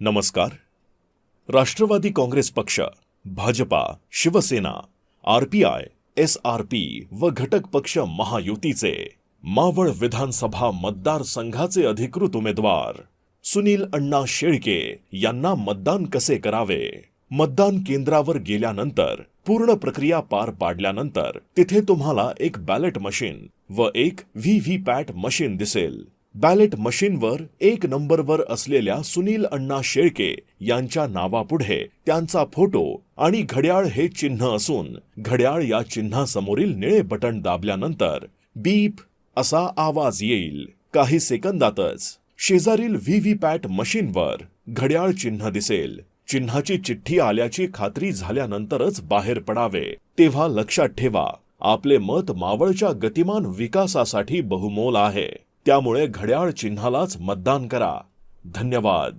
नमस्कार. राष्ट्रवादी काँग्रेस पक्ष, Bhajpa, Shiv Sena, RPI, SRP व घटक पक्ष महायुतीचे मावळ विधानसभा मतदारसंघाचे अधिकृत उमेदवार सुनील अण्णा शेळके यांना मतदान कसे करावे? मतदान केंद्रावर गेल्यानंतर पूर्ण प्रक्रिया पार पाडल्यानंतर तिथे तुम्हाला एक बॅलेट मशीन व एक व्हीव्हीपॅट मशीन दिसेल. बॅलेट मशीनवर 1 नंबरवर असलेल्या सुनील अण्णा शेळके यांच्या नावापुढे त्यांचा फोटो आणि घड्याळ हे चिन्ह असून घड्याळ या चिन्हासमोरील निळे बटन दाबल्यानंतर बीप असा आवाज येईल. काही सेकंदातच शेजारील व्हीव्हीपॅट मशीनवर घड्याळ चिन्ह दिसेल. चिन्हाची चिठ्ठी आल्याची खात्री झाल्यानंतरच बाहेर पडावे. तेव्हा लक्षात ठेवा, आपले मत मावळच्या गतिमान विकासासाठी बहुमोल आहे. त्यामुळे घड्याळ चिन्हालाच मतदान करा. धन्यवाद.